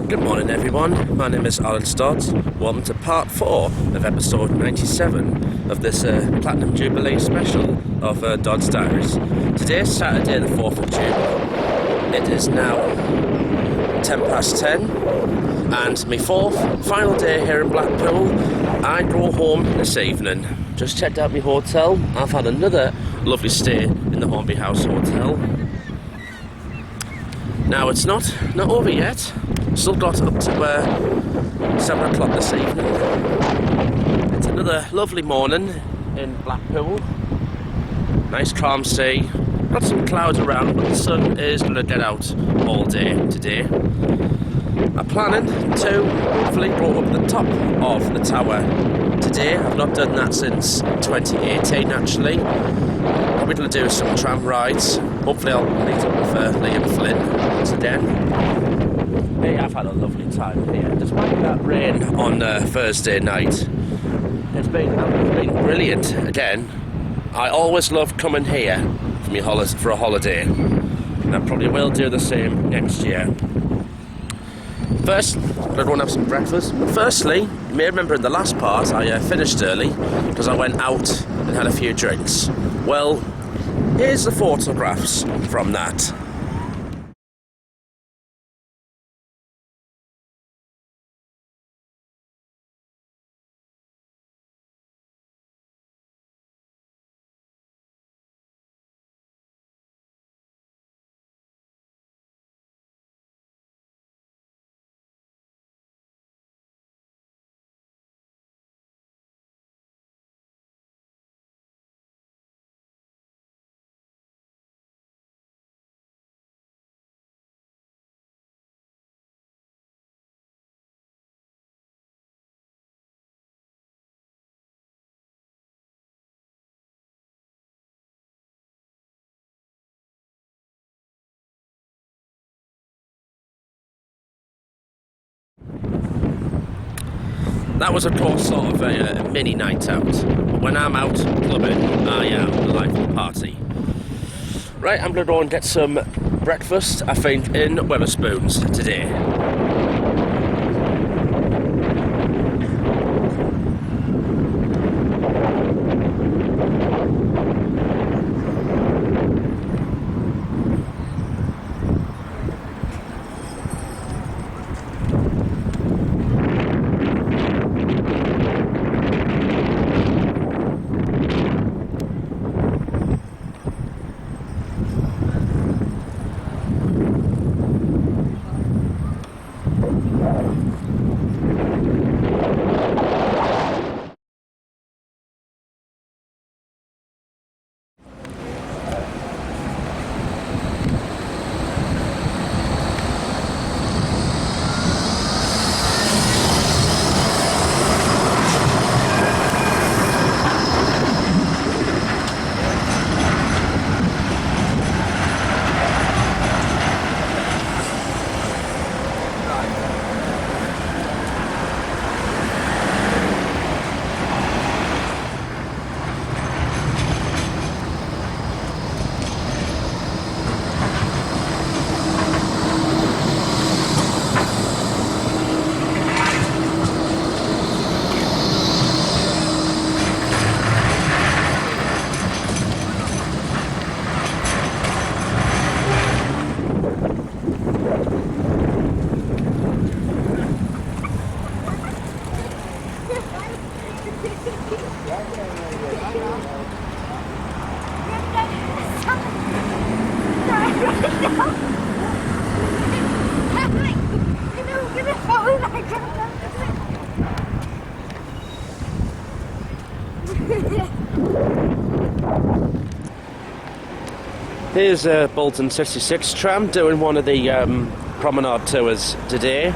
Good morning everyone, my name is Alan Stott. Welcome to part 4 of episode 97 of this Platinum Jubilee special of Dodds Diaries. Today is Saturday the 4th of June. It is now 10 past 10 and my fourth, final day here in Blackpool. I go home this evening. Just checked out my hotel. I've had another lovely stay in the Hornby House Hotel. Now it's not over yet. Still got up to 7 o'clock this evening. It's another lovely morning in Blackpool. Nice calm sea. Got some clouds around, but the sun is going to get out all day today. I'm planning to hopefully go up the top of the tower today. I've not done that since 2018 actually. Probably going to do some tram rides. Hopefully I'll meet up with Liam Flynn once again. Hey, I've had a lovely time here, despite that rain on Thursday night. It's been brilliant. Again, I always love coming here for a holiday, and I probably will do the same next year. First, I'm going to go and have some breakfast. Firstly, you may remember in the last part I finished early because I went out and had a few drinks. Well, here's the photographs from that. That was, of course, sort of a mini night out. But when I'm out clubbing, I am the life of the party. Right, I'm going to go and get some breakfast, I think, in Wetherspoons today. Here's Bolton 66 tram doing one of the promenade tours today.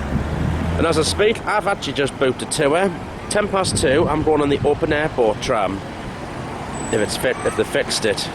And as I speak, I've actually just booked a tour. 10 past 2, I'm going on the open airport tram. If they fixed it.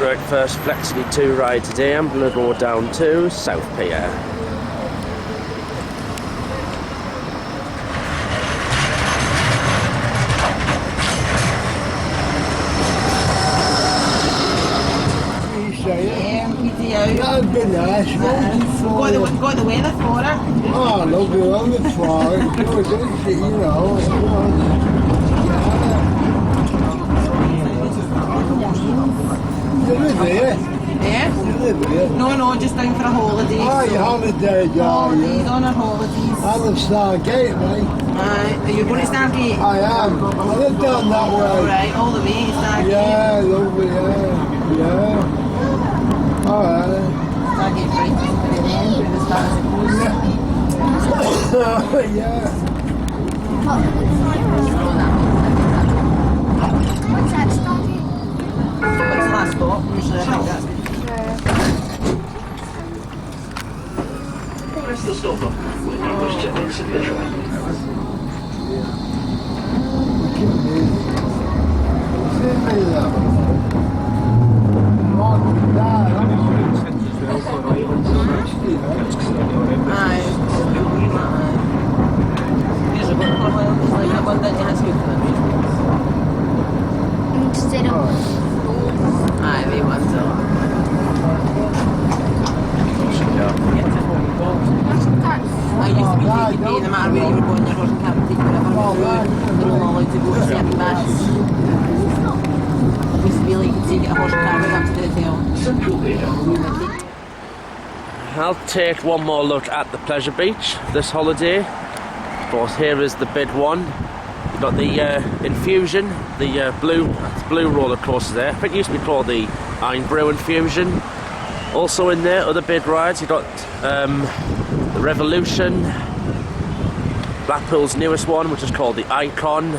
Right, first Flexity 2 ride today. I'm going to go down to South Pier. That'd be nice. Got the weather for it. Oh, lovely weather for it. You know. You live here? Yeah? You live here? No, just down for a holiday. Oh, your holiday, Holidays, yeah. on our holidays. I'm at Stargate, mate. Are you going to Stargate? I am. I live down that way. Alright, all the way to Stargate. Yeah, lovely, yeah. Alright. Stargate right to the end, where the stars are close. Yeah. What's that starting? What's the last stop? Usually I think that's... Press the stop button when you wish to exit the train. Aye. Here's a good one, it's like that one that you had to go for them. Instead of Aye, they want to. I used to be taking pay no matter where you were going, your horse and cart would take you wherever you were through. You're only allowed to go to certain baths. It used to be like you could take a horse and cart right up to the hotel. I'll take one more look at the Pleasure Beach this holiday. Of course, here is the bid one. You've got the Infusion, the blue roller coaster there. I think it used to be called the Irn-Bru Infusion. Also in there, other bid rides. You've got the Revolution, Blackpool's newest one, which is called the Icon,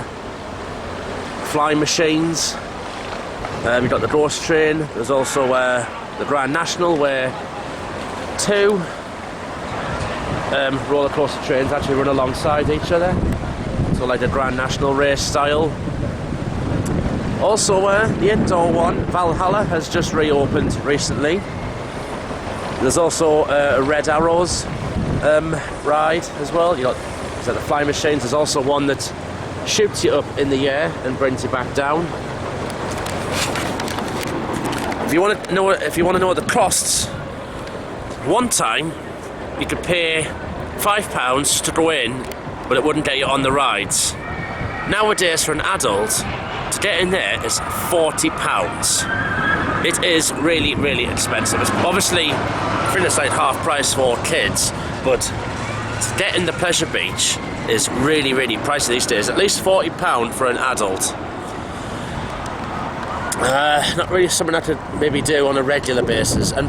Fly Machines. You've got the Ghost Train. There's also the Grand National, where two roller coaster trains actually run alongside each other, so like the Grand National race style. Also the indoor one, Valhalla, has just reopened recently. There's also a Red Arrows ride as well. You got the Fly Machines. There's also one that shoots you up in the air and brings you back down. If you want to know the costs, one time you could pay £5 to go in, but it wouldn't get you on the rides. Nowadays, for an adult, to get in there is £40. It is really, really expensive. It's obviously, I think it's like half price for kids, but to get in the Pleasure Beach is really, really pricey these days. At least £40 for an adult. Not really something I could maybe do on a regular basis, and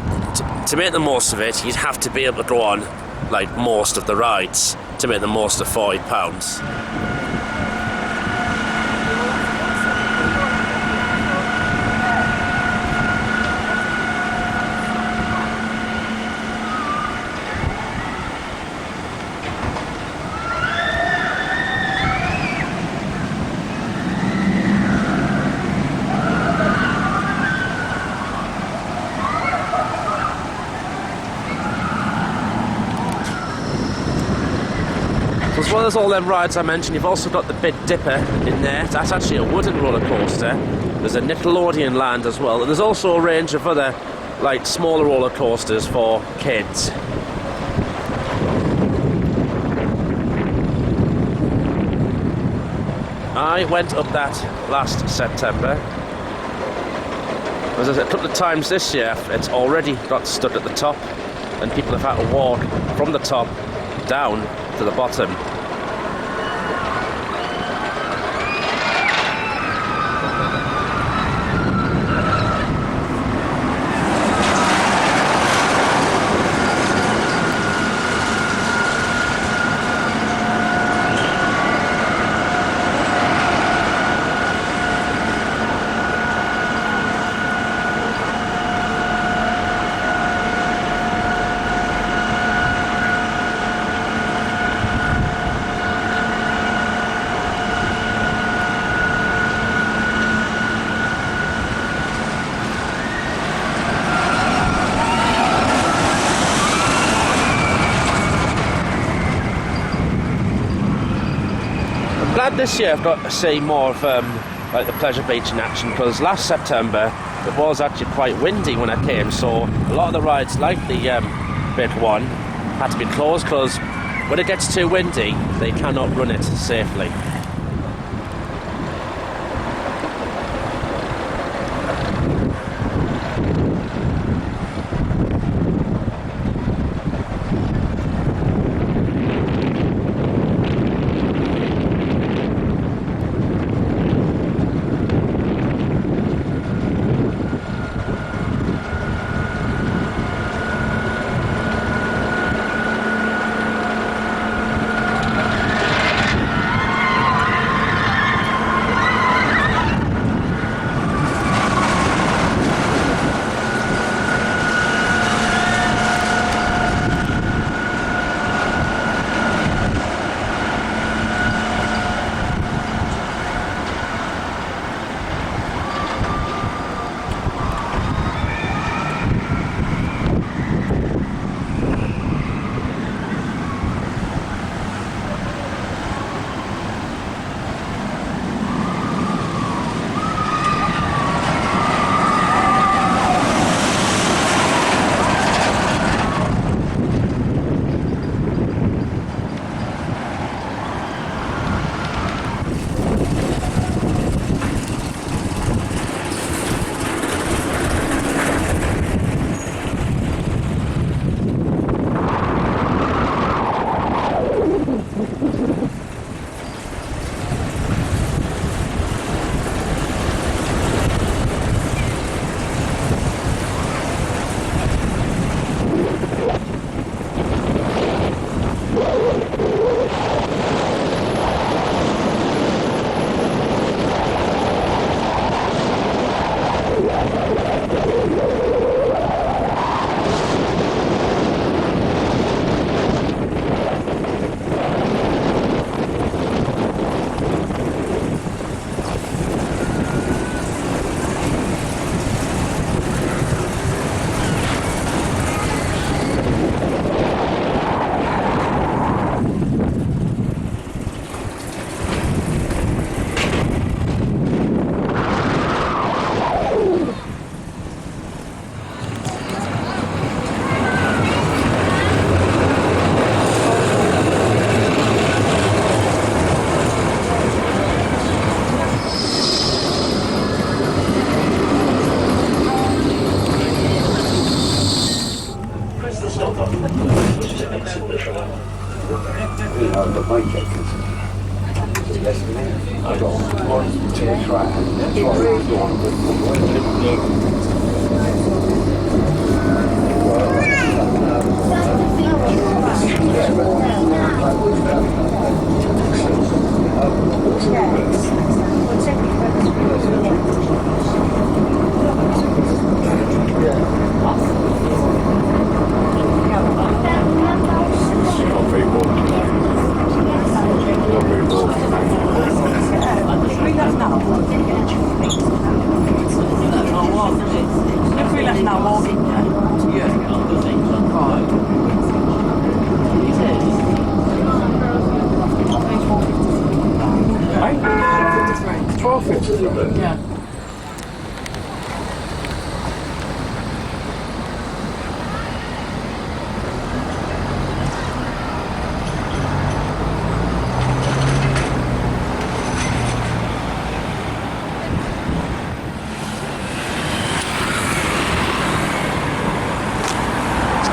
to make the most of it, you'd have to be able to go on like most of the rides to make the most of £40. As well as all them rides I mentioned, you've also got the Big Dipper in there. That's actually a wooden roller coaster. There's a Nickelodeon land as well, and there's also a range of other, like, smaller roller coasters for kids. I went up that last September. As I said, a couple of times this year, it's already got stuck at the top, and people have had to walk from the top down to the bottom. glad this year I've got to see more of like the Pleasure Beach in action, because last September it was actually quite windy when I came, so a lot of the rides like the big one had to be closed because when it gets too windy they cannot run it safely.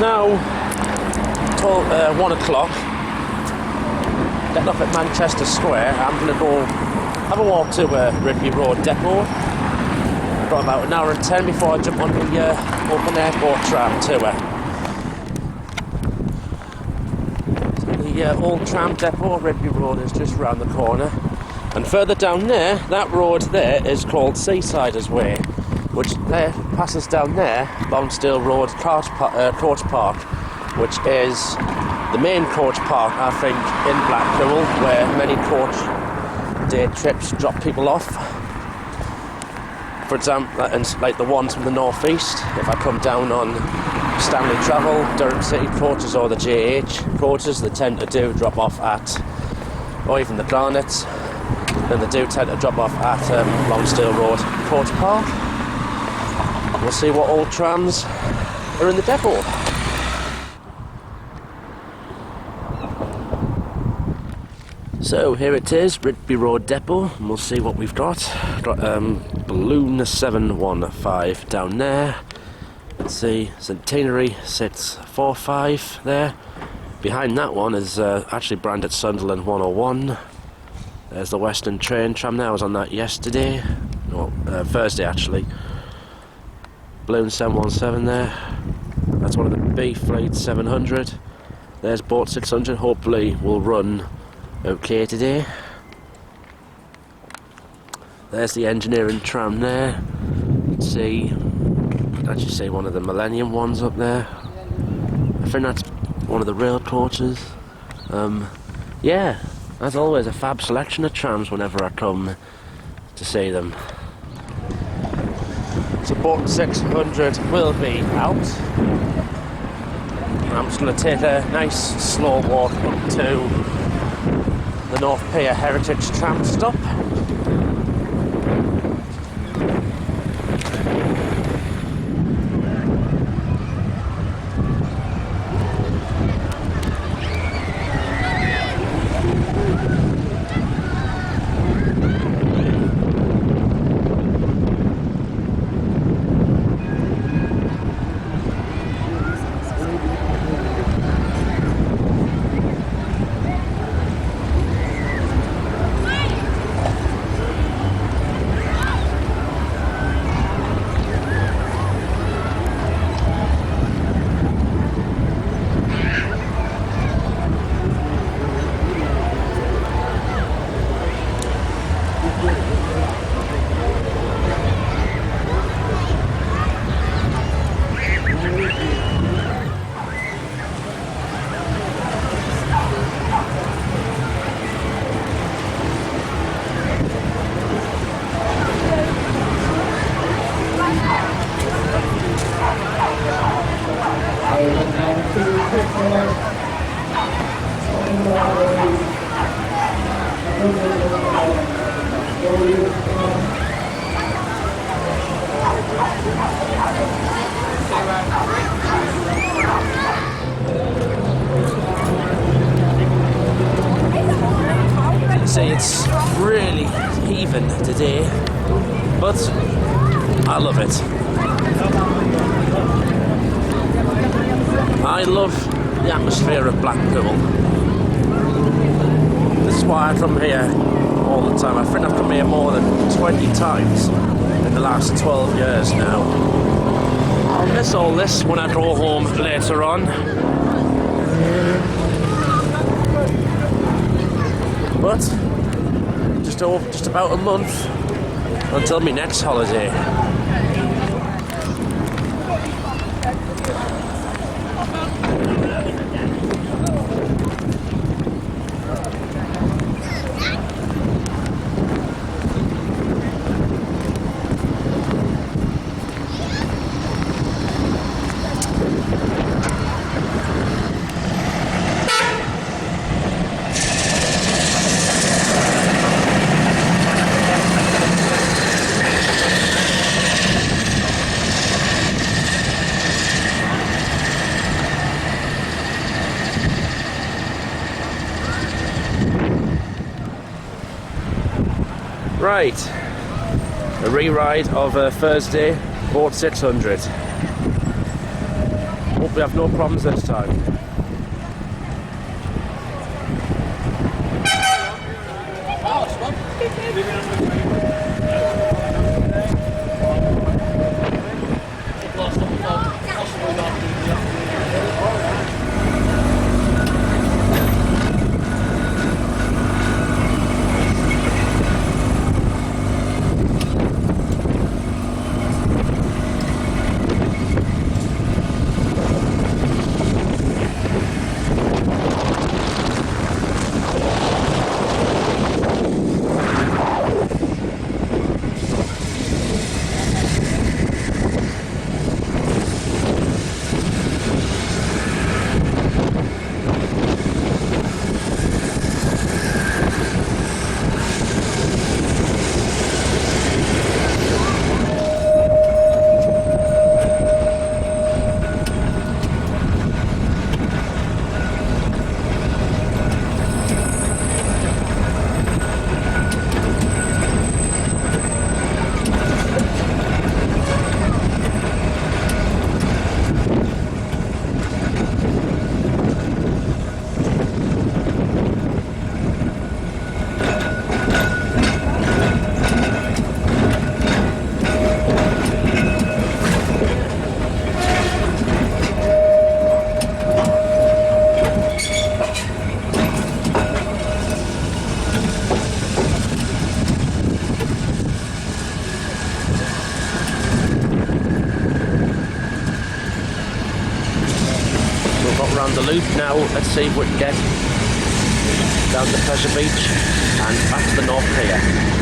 Now, 1 o'clock, getting off at Manchester Square. I'm going to go have a walk to Rigby Road Depot. I've got about an hour and 10 before I jump on the open airport tram tour. The old tram depot, Rigby Road, is just round the corner. And further down there, that road there is called Seasiders Way, which there passes down there, Boundsdale Road Coach Park, which is the main coach park, I think, in Blackpool, where many coach day trips drop people off. For example, and like the ones from the northeast, if I come down on Stanley Travel, Durham City coaches or the JH coaches, they tend to do drop off at, or even the Garnets, and they do tend to drop off at Lonsdale Road, Court Park. We'll see what old trams are in the depot. So here it is, Ridby Road Depot, and we'll see what we've got. Got Balloon 715 down there. Let's see, Centenary sits 45 there. Behind that one is actually branded Sunderland 101. There's the Western Train tram there. I was on that yesterday, no, Thursday actually. Balloon 717 there. That's one of the B Fleet 700. There's Boat 600. Hopefully will run okay today. There's the engineering tram there. Let's see. Could actually see one of the Millennium ones up there. I think that's one of the rail coaches. Yeah, as always, a fab selection of trams whenever I come to see them. So Boat 600 will be out. I'm just going to take a nice slow walk up to the North Pier Heritage tram stop. See, it's really heaving today, but I love it. I love the atmosphere of Blackpool. This is why I come here all the time. I think I've come here more than 20 times in the last 12 years now. I'll miss all this when I go home later on. But just about a month until my next holiday. Right, a re-ride of Thursday, Boat 600. Hope we have no problems this time. loop now. Let's see if we can get down to Pleasure Beach and back to the North Pier.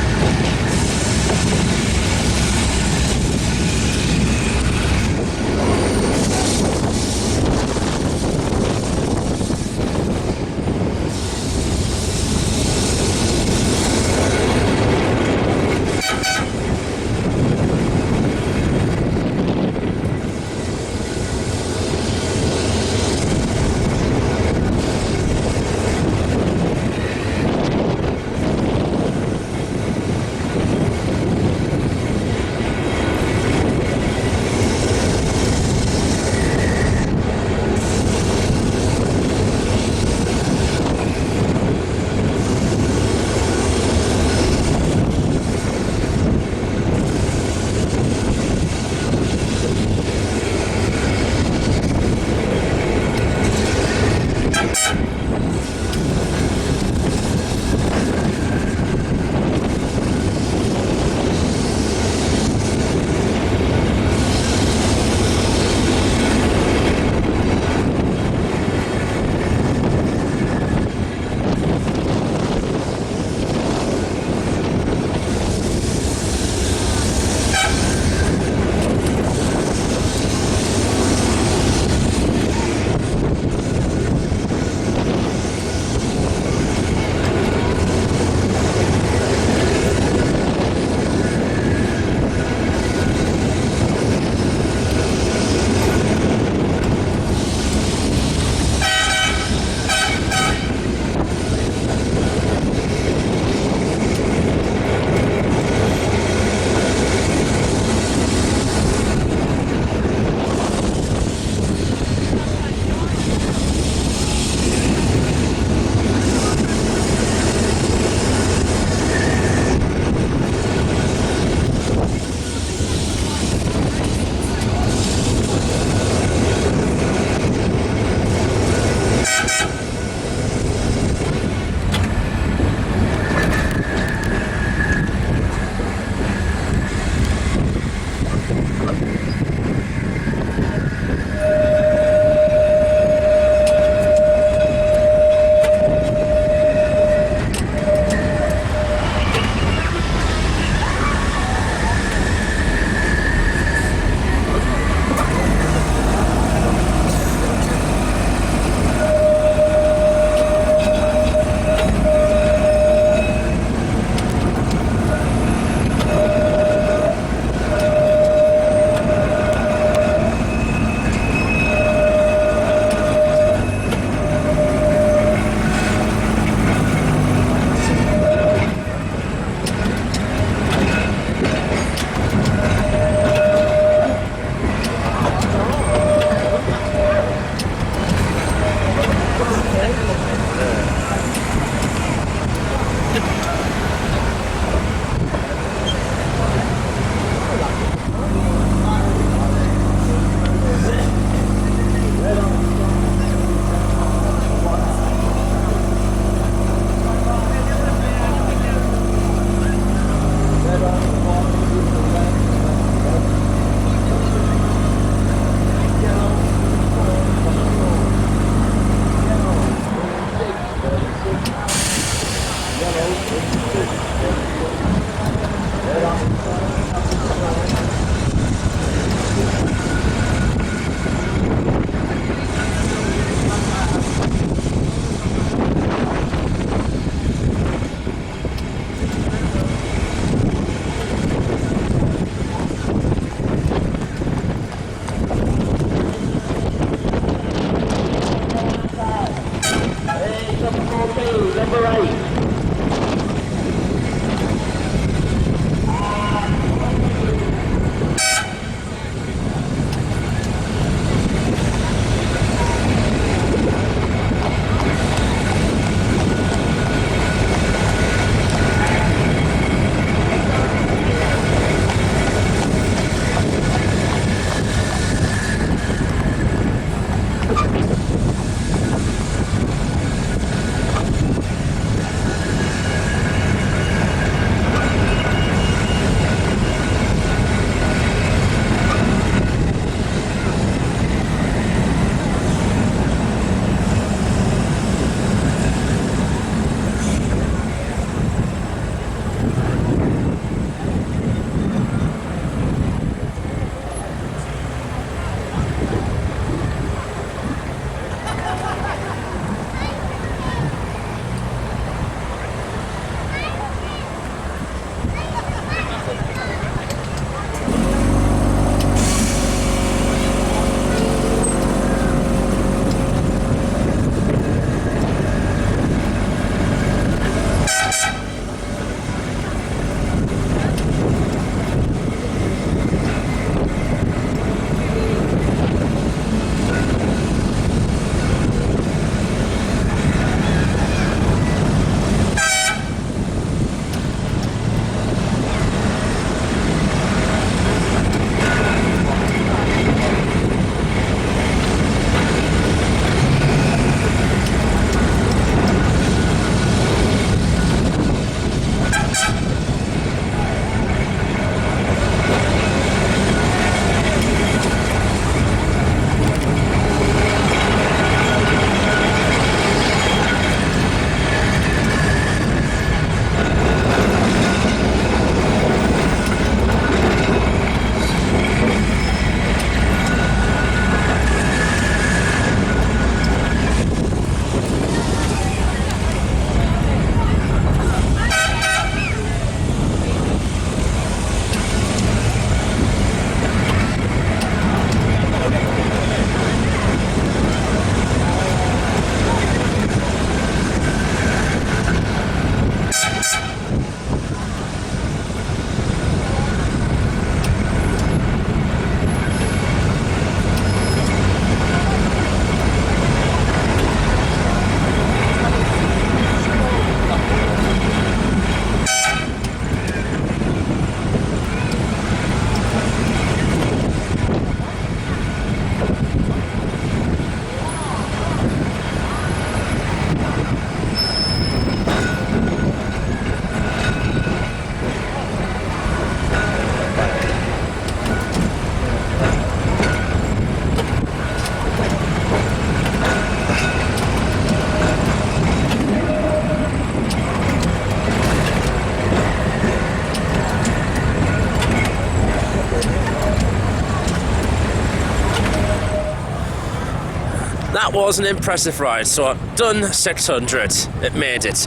was an impressive ride. So I've done 600. It made it.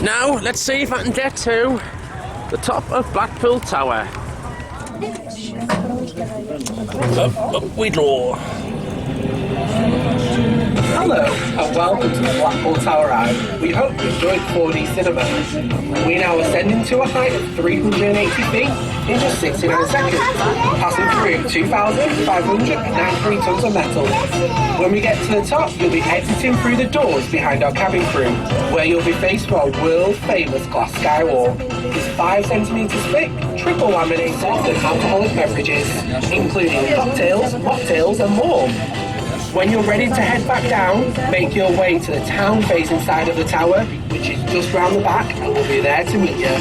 Now let's see if I can get to the top of Blackpool Tower. Up we draw. Hello and welcome to the Blackpool Tower Ride. We hope you enjoyed 4D cinema. We now ascending to a height of 380 feet in just 69 seconds, passing through 2,593 tons of metal. When we get to the top, you'll be exiting through the doors behind our cabin crew, where you'll be faced with our world famous glass skywall. It's 5 centimetres thick, triple laminated with alcoholic beverages, including cocktails, mocktails and more. When you're ready to head back down, make your way to the town-facing side of the tower, which is just round the back, and we'll be there to meet you.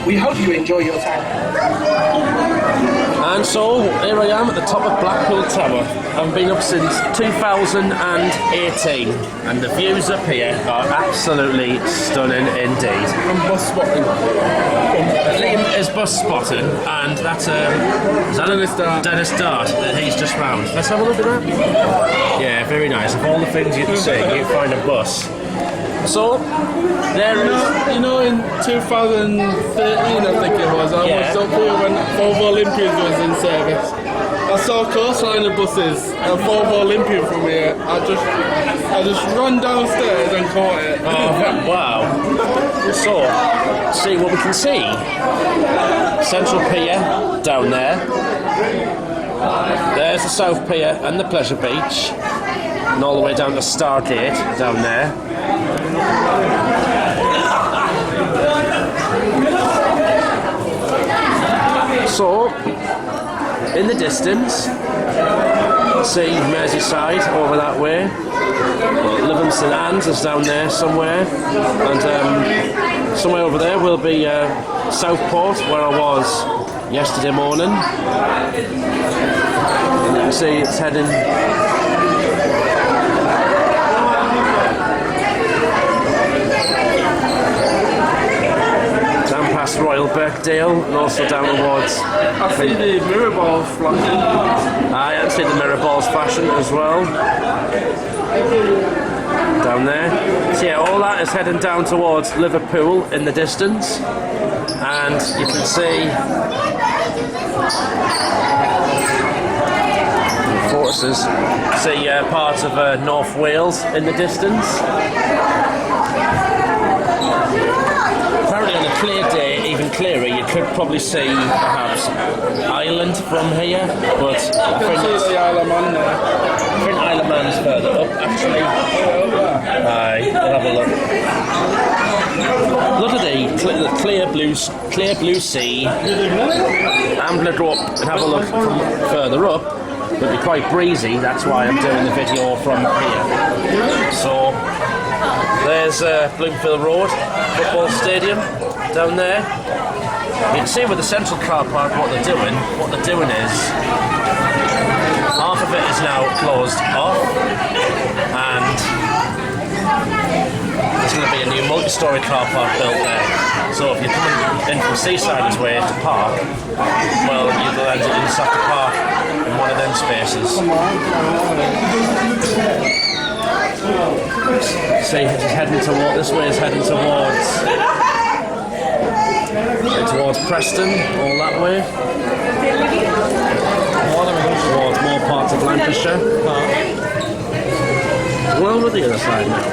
We hope you enjoy your time. And so here I am at the top of Blackpool Tower. I've been up since 2018, and the views up here are absolutely stunning indeed. I'm bus spotting. Liam is bus spotting, and that's Dennis Dart that he's just round. Let's have a look at that. Yeah, very nice. Of all the things you can see, you find a bus. So there is. You know, in 2013, I think it was, I was up here when Volvo Olympians was in service. I saw a coastline of buses and Volvo Olympian from here. I just ran downstairs and caught it. Oh, wow. So, see what we can see. Central Pier down there. There's the South Pier and the Pleasure Beach. And all the way down to Stargate down there. So, in the distance, see Merseyside over that way. Lytham St Anne's is down there somewhere, and somewhere over there will be Southport, where I was yesterday morning. And you can see it's heading. Past Royal Birkdale and also down towards. I see the mirror balls flashing. I see the mirror balls flashing as well. Down there. So yeah, all that is heading down towards Liverpool in the distance. And you can see fortresses. See parts of North Wales in the distance. Apparently on a clear day, even clearer, you could probably see perhaps Ireland from here, but I think the Isle of Man there. I think Isle of Man's further up actually. Aye, we'll have a look. Look at the clear blue sea. I'm going to go up and have a look from further up. It'll be quite breezy, that's why I'm doing the video from here. So there's Bloomfield Road Football Stadium down there. You can see with the central car park what they're doing. What they're doing is half of it is now closed off, and there's going to be a new multi-storey car park built there. So if you're coming in from Seasider's way to park, well, you'll end up inside the park in one of them spaces. See, it's heading toward this way. It's heading towards Preston, all that way. Towards more parts of Lancashire. Well, with the other side now.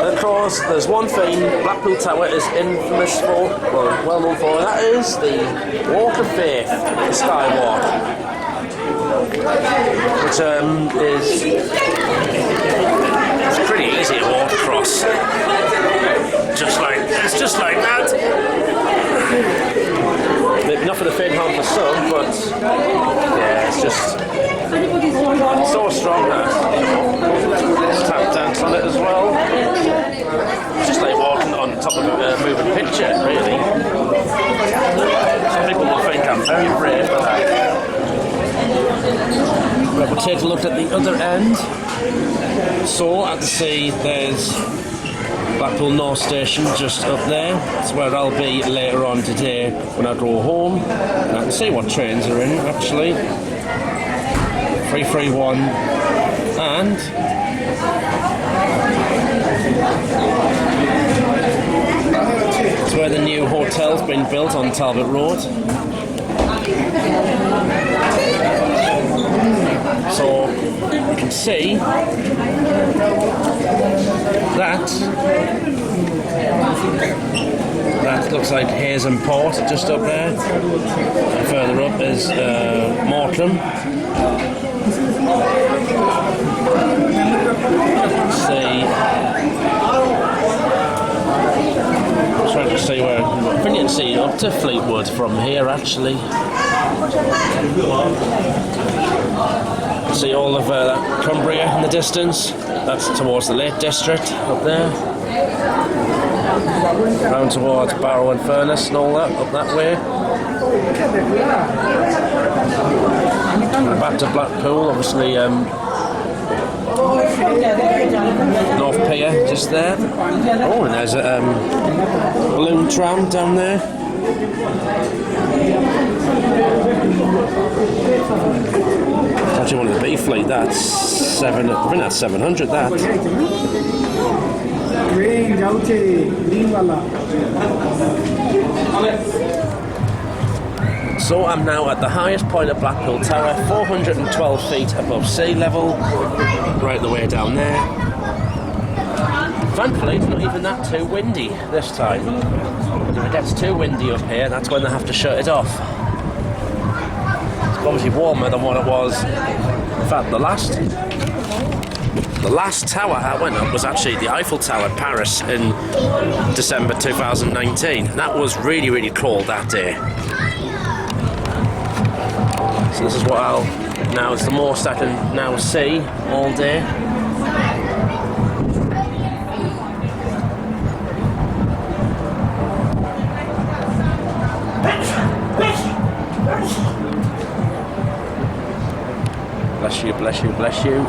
Of course, there's one thing Blackpool Tower is infamous for, well known for, and that is the Walk of Faith, the Skywalk, which is it's pretty easy to walk across. It's just like that. Maybe not for the faint heart of some, but yeah, it's just so strong that. Just tap dance on it as well. It's just like walking on top of a moving picture, really. Some people will think I'm very brave for that. Right, we'll take a look at the other end. So, at the sea, there's Blackpool North Station just up there. That's where I'll be later on today when I go home. And I can see what trains are in, actually. 331 and And it's where the new hotel's been built on Talbot Road. So you can see that looks like Hazen Port just up there. And further up is Morecambe. See, I'm trying to see where. I think you can see up to Fleetwood from here actually. See all of that Cumbria in the distance. That's towards the Lake District up there. Round towards Barrow and Furness and all that up that way. And back to Blackpool, obviously. North Pier just there. Oh, and there's a balloon tram down there. It's actually one of the B fleet. That's I think that's 700. That. So I'm now at the highest point of Blackpool Tower, 412 feet above sea level, right the way down there. Thankfully it's not even that too windy this time. If it gets too windy up here, that's when they have to shut it off. It's obviously warmer than what it was. In fact, the last tower I went up was actually the Eiffel Tower in Paris in December 2019. That was really, really cold that day. So this is what now it's the most I can now see all day. Bless you, bless you, bless you.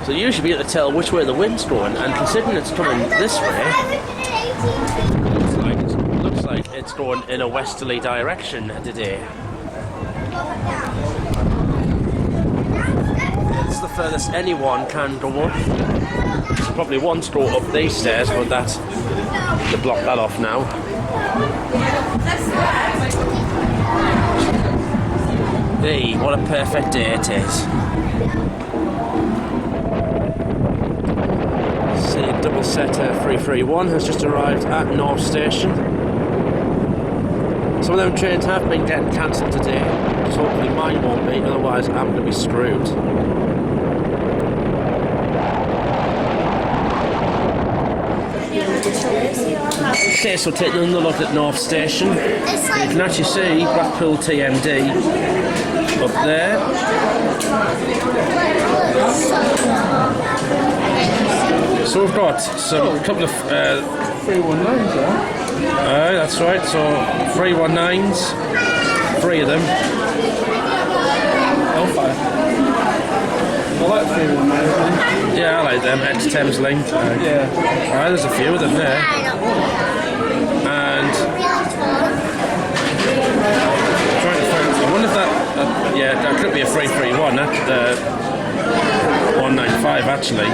So you usually be able to tell which way the wind's going, and considering it's coming this way, it looks like it's going in a westerly direction today. It's the furthest anyone can go up. There's probably one to go up these stairs, but they blocked that off now. Hey, what a perfect day it is. Double setter 331 has just arrived at North Station. Some of them trains have been getting cancelled today, so hopefully mine won't be, otherwise I'm going to be screwed. Okay, so taking another look at North Station. You can actually see Blackpool TMD up there. So we've got a couple of 319s there. That's right, so 319s, 3 of them. L5. I like 319s. Yeah, I like them, ex-Thames Link. Yeah. Alright, there's a few of them there. And trying to find, I wonder if that, yeah, that could be a 331, that 195 actually.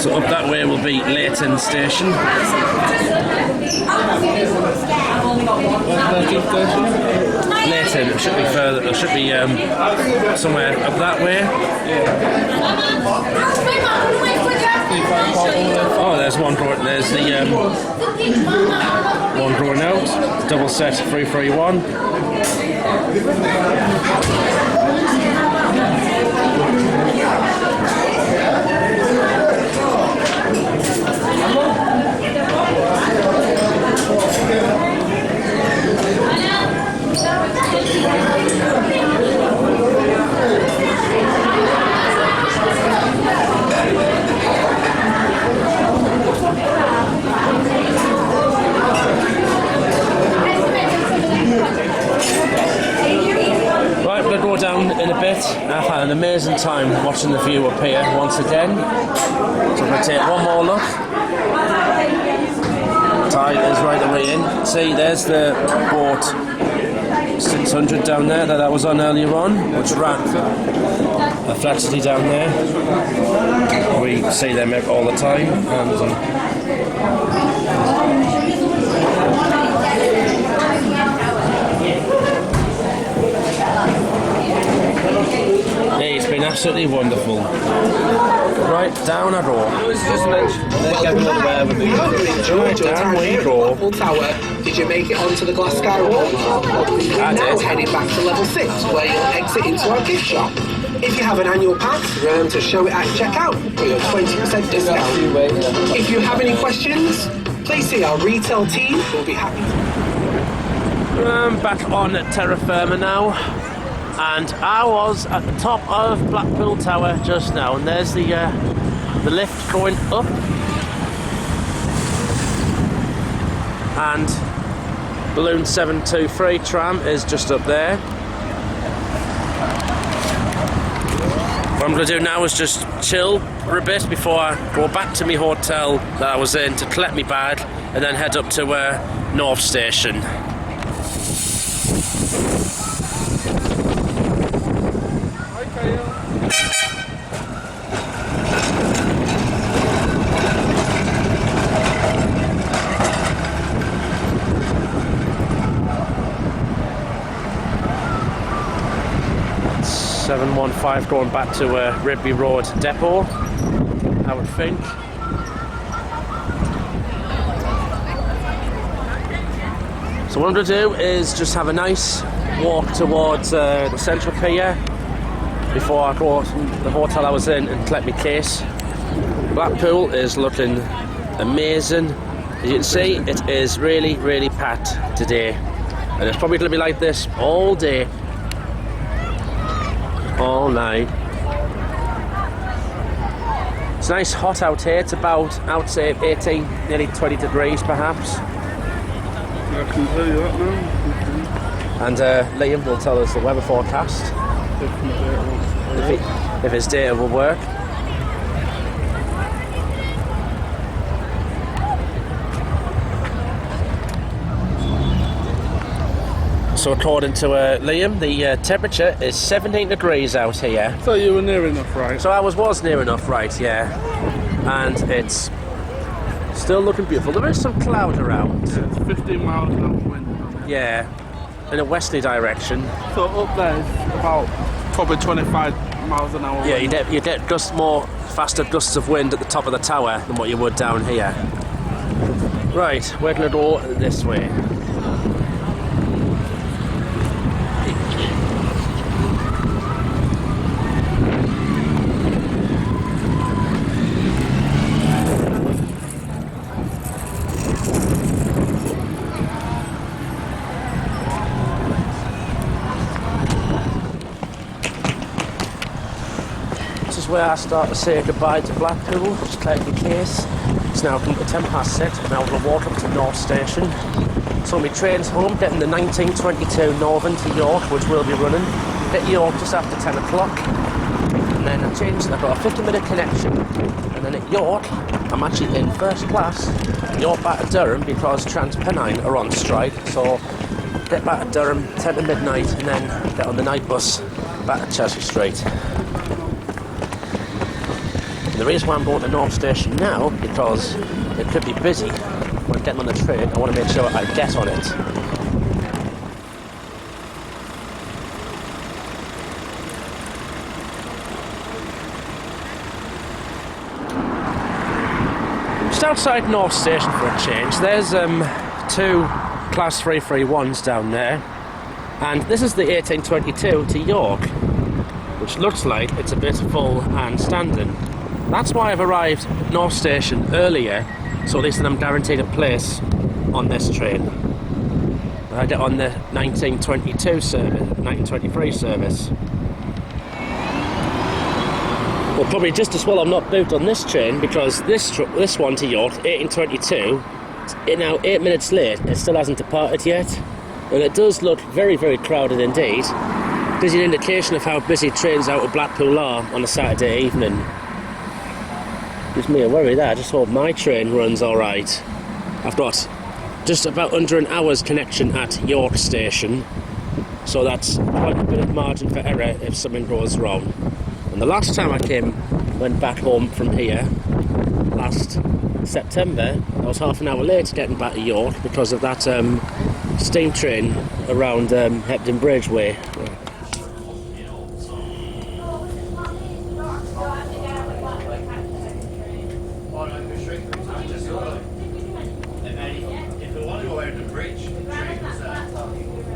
So up that way will be Leighton Station. Leighton, it should be further, it should be somewhere up that way. Oh, there's one going, there's the one going out, double set 331. Right, we'll go down in a bit. I've had an amazing time watching the view up here once again. So I'm going to take one more look. tide is right away in. See, there's the boat 600 down there that I was on earlier on, which ran a Flat City down there. We see them all the time. And, it's been absolutely wonderful. Right, down I go. Welcome back. We hope you enjoyed your time here at Blackpool Tower. Did you make it onto the glass skywalk? We're now heading back to level 6, where you'll exit into our gift shop. If you have an annual pass, remember to show it at checkout for your 20% discount. If you have any questions, please see our retail team. We'll be happy to... I'm back on terra firma now, and I was at the top of Blackpool Tower just now, and there's the lift going up, and Balloon 723 tram is just up there. What I'm going to do now is just chill for a bit before I go back to my hotel that I was in to collect my bag and then head up to North Station. .715 going back to Rigby Road Depot, I would think. So what I'm going to do is just have a nice walk towards the Central Pier before I go to the hotel I was in and collect my case. Blackpool is looking amazing. As you can see, it is really, really packed today. And it's probably going to be like this all day. All night. It's nice hot out here. It's about, I would say, 18, nearly 20 degrees perhaps. I can tell you that now. And Liam will tell us the weather forecast if his data will work. So according to Liam, the temperature is 17 degrees out here. So you were near enough, right? So I was near enough, right, yeah. And it's still looking beautiful. There is some cloud around. Yeah, it's 15 miles an hour wind. Yeah, in a westerly direction. So up there is about probably 25 miles an hour Yeah, wind. you get faster gusts of wind at the top of the tower than what you would down here. Right, we're going to go this way. Where I start to say goodbye to Blackpool, just collect the case. It's now 6:10, and I'm going to walk up to North Station. So my train's home, getting the 1922 Northern to York, which we'll be running. Hit York just after 10 o'clock. And then I've got a 50-minute connection. And then at York, I'm actually in first class. York back to Durham because TransPennine are on strike. So get back to Durham 10 to midnight and then get on the night bus back to Chelsea Street. The reason why I'm going to North Station now, because it could be busy when getting on the train. I want to make sure I get on it. Just outside North Station for a change, there's 2 Class 331s down there, and this is the 1822 to York, which looks like it's a bit full and standing. That's why I've arrived at North Station earlier, so at least then I'm guaranteed a place on this train. I get on the 1922 service, 1923 service. Well, probably just as well I'm not booked on this train, because this one to York, 1822, it's now 8 minutes late. It still hasn't departed yet, and it does look very, very crowded indeed. Gives you an indication of how busy trains out of Blackpool are on a Saturday evening. Gives me a worry there. I just hope my train runs alright. I've got just about under an hour's connection at York Station. So that's quite a bit of margin for error if something goes wrong. And the last time I went back home from here, last September, I was half an hour late getting back to York because of that steam train around Hepton Bridge way.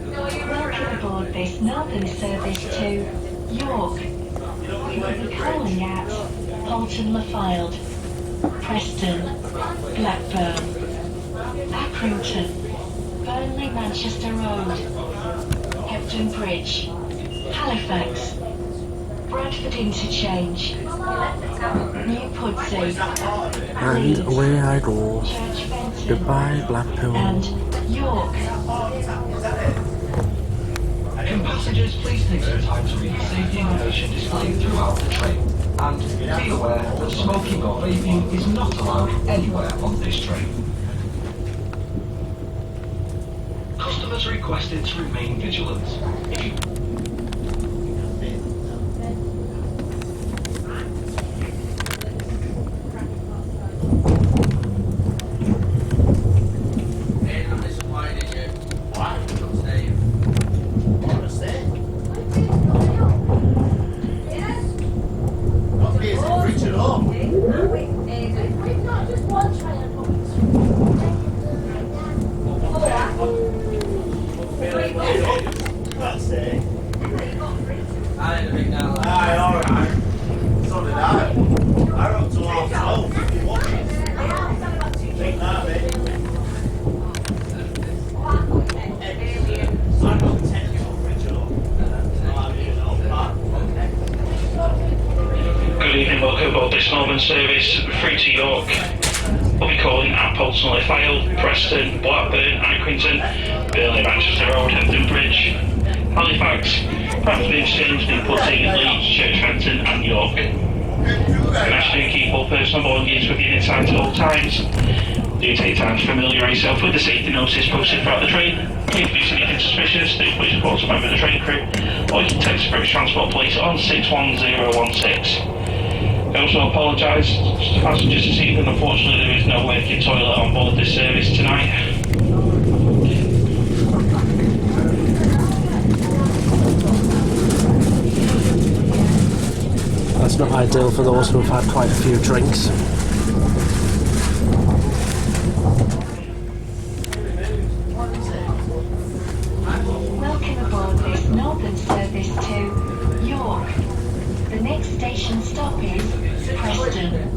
Welcome aboard this northern service to York. We will be calling at Holton-le-Fylde, Preston, Blackburn, Accrington, Burnley Manchester Road, Hepton Bridge, Halifax, Bradford Interchange, New Pudsey, And away I go. Church Benton, Goodbye, Blackpool. and York. Can passengers please take some time to read the safety information displayed throughout the train? And be aware that smoking or vaping is not allowed anywhere on this train. Customers are requested to remain vigilant. If you Good evening, welcome aboard this Northern service through to York. We'll be calling at Holton-le-Fylde, Preston, Blackburn, Accrington, Burnley Manchester Road, Hepton Bridge, Halifax, Bradford Interchange, New Pudsey, Leeds, Church Benton and York. Make sure you keep all personal belongings with you inside at all times. Do take time to familiarise yourself with the safety notices posted throughout the train. If you see anything suspicious, do please report to a member of the train crew, or you can text British Transport Police on 61016. I also apologise to passengers this evening. Unfortunately, there is no working toilet on board this service tonight. That's not ideal for those who have had quite a few drinks. Welcome aboard this northern service to York. The next station stop is Preston.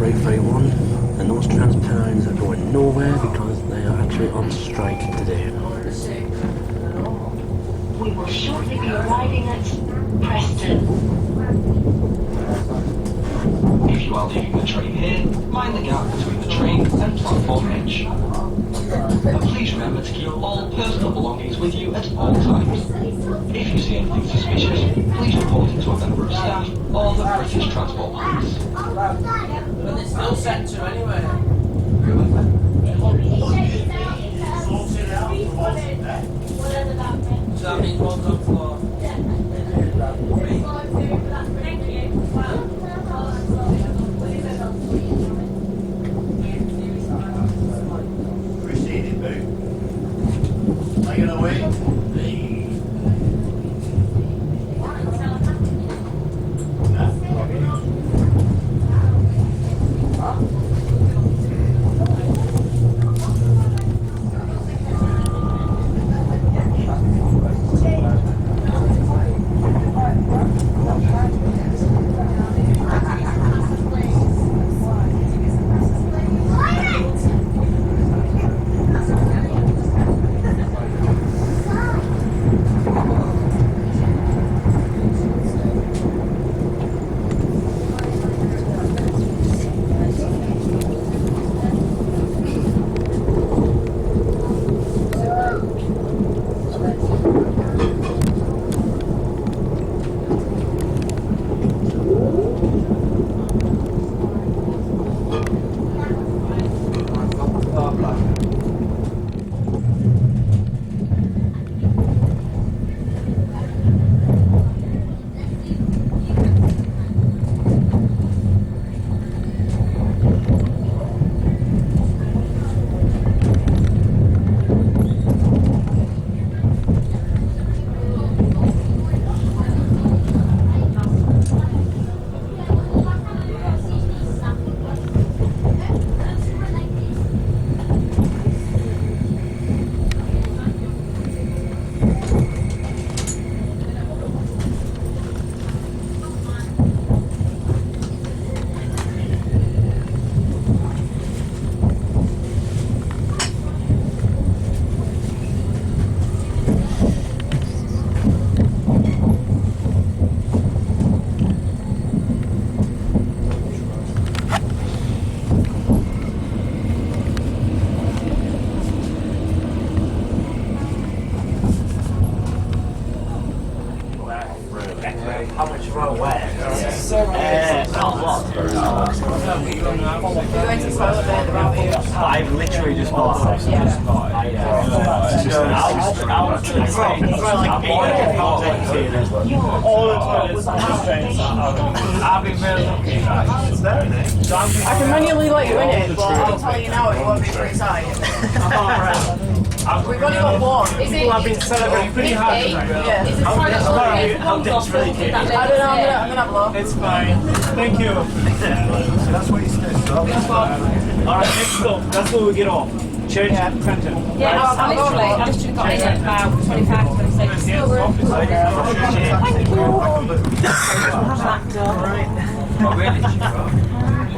331, and those Transpennines are going nowhere because they are actually on strike today. We will shortly be arriving at Preston. If you are leaving the train here, mind the gap between the train and platform edge. And please remember to keep all personal belongings with you at all times. If you see anything suspicious, please report it to a member of staff or the British Transport Police. But it's still set to anyway. So that means one's on floor. Proceeding, boo. Are you gonna wait? How much roll where? Not a lot. I've literally just bought a house. I can manually let you in it, but I'll tell you now it won't be free side. We've only got one. People have been celebrating pretty hard. Yeah. How desperately I don't know, I'm gonna have a look. It's fine. Thank you. That's what you said. Alright, next up. That's where we get off. Church Trenton. Yeah, I'll literally. I literally got in at about 25, 26.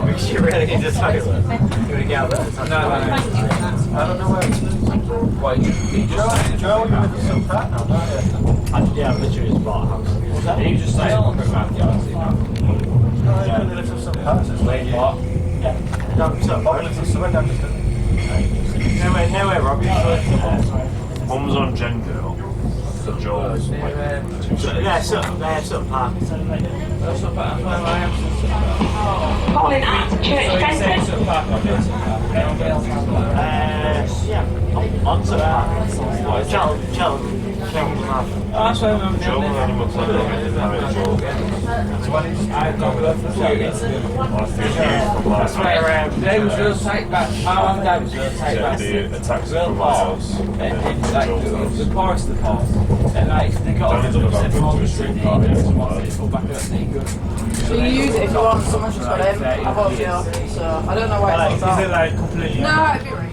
Thank you really need to tell you that. You want to get out there? No. I don't know where it's Why, you just Joe, you live in some crap now, don't you? Yeah, I've literally just bought a house. What's that? You just say around the yard, you know? No, I live in some parts, it's late. Yeah. No, so Bob lives in somewhere down the street. No way, Rob. Mum's on Jenga. So Joel's Yeah, Sutton Park. Calling at Church Trenton. Yeah, on Sutton Park. Cheltenham. That's why I'm Joel and Animal Planet. That's where they was going to take back. Our dad was going to take back the attacks from my house. The forest of the past. And like, they got off the street car and people back at the good. So you use it if you want, someone's just got in. I've already done, so I don't know why it's not. Is it like completely? No, it'd be right.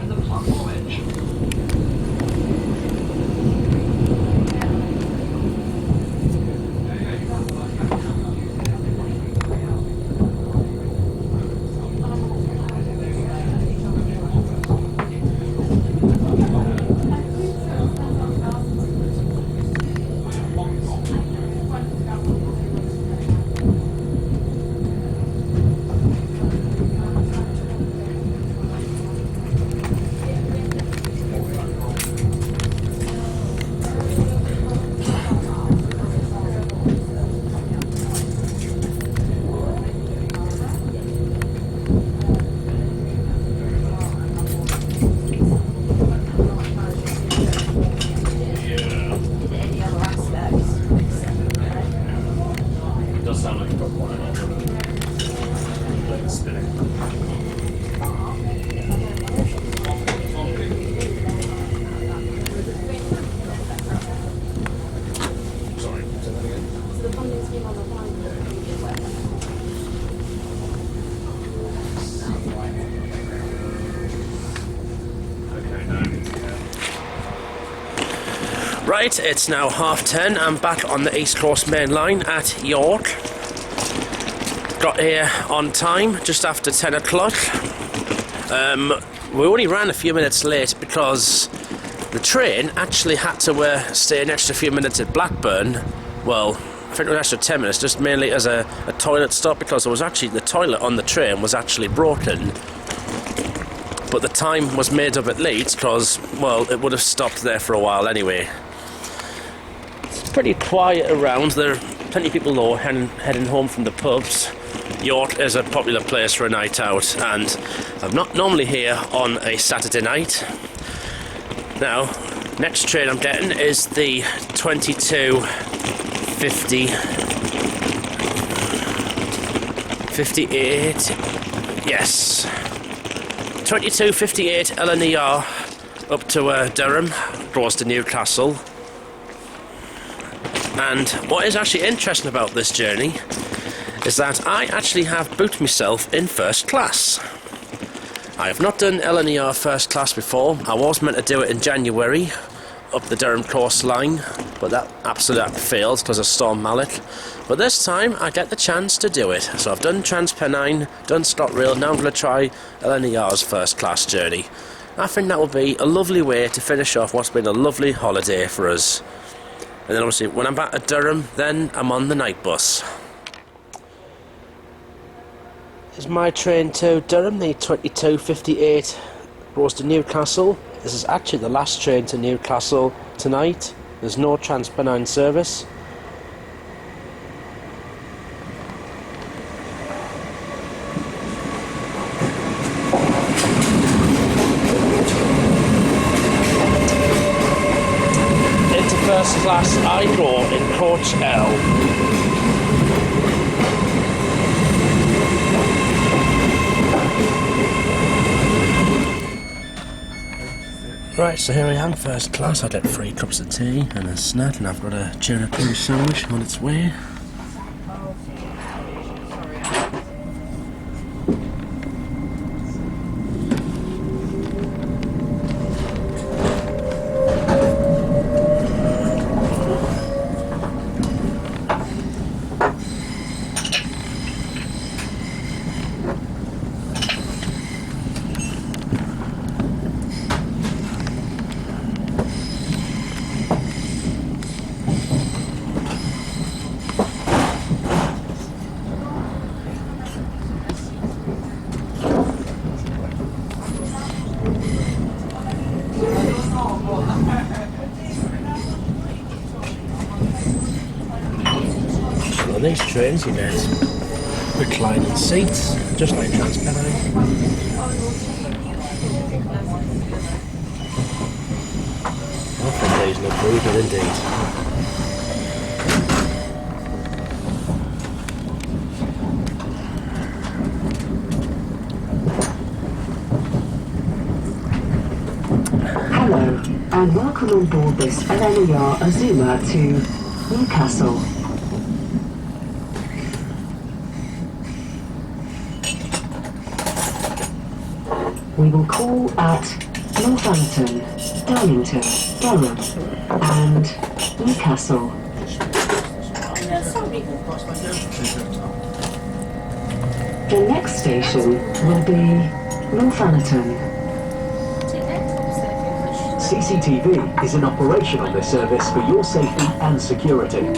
Right, it's now 10:30. I'm back on the East Coast Main Line at York. Got here on time, just after 10 o'clock. We only ran a few minutes late because the train actually had to stay an extra few minutes at Blackburn. Well, I think it was an extra 10 minutes, just mainly as a toilet stop, because the toilet on the train was actually broken. But the time was made up at Leeds because, well, it would have stopped there for a while anyway. It's pretty quiet around. There are plenty of people though heading home from the pubs. York is a popular place for a night out, and I'm not normally here on a Saturday night. Now, next train I'm getting is the 2258. Yes, 2258 LNER up to Durham, goes to Newcastle. And what is actually interesting about this journey is that I actually have booked myself in first class. I have not done LNER first class before. I was meant to do it in January up the Durham coastline, but that absolutely failed because of Storm Mallet. But this time I get the chance to do it. So I've done TransPennine, done ScotRail, now I'm going to try LNER's first class journey. I think that will be a lovely way to finish off what's been a lovely holiday for us. And then obviously when I'm back at Durham, then I'm on the night bus. This is my train to Durham, the 2258 goes to Newcastle. This is actually the last train to Newcastle tonight. There's no TransPennine service. Into first class I go in coach L. Right, so here I am, first class. I get 3 cups of tea and a snack, and I've got a Cherokee sandwich on its way. On these trains you get reclining seats, just like TransPennine. Often these look brutal indeed. Hello, and welcome on board this LNER Azuma to Newcastle. We will call at Northampton, Darlington, Durham, and Newcastle. The next station will be Northampton. CCTV is in operation on this service for your safety and security.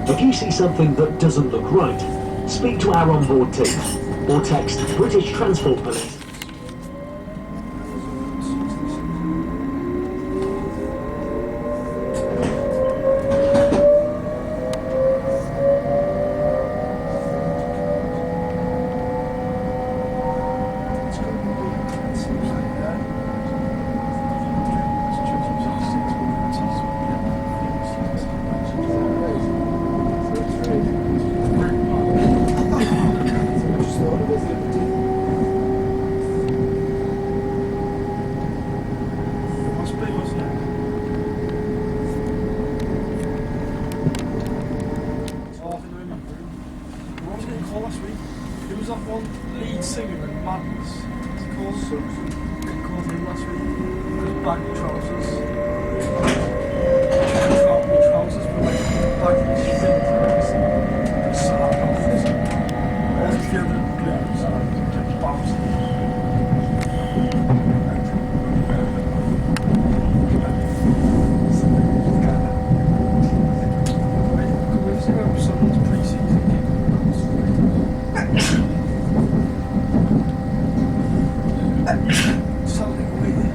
If you see something that doesn't look right, speak to our onboard team or text British Transport Police. Last week, there was that one lead singer in Madness. called in last week because baggy trousers. My trousers were like baggy things. Sad outfits. All the feeling blues and bouncing. Someone's pre-season game. Something weird.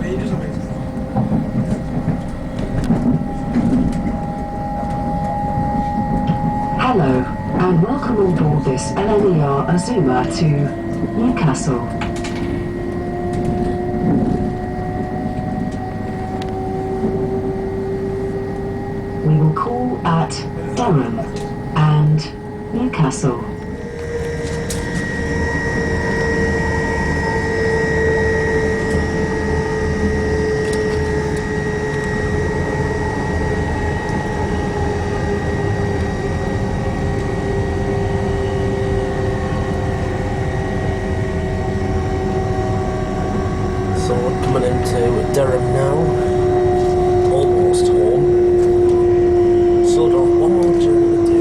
Wages are amazing. Hello, and welcome on board this LNER Azuma to Newcastle. We will call at Durham and Newcastle. So we're coming into Durham now, almost home. Still got one more journey to do.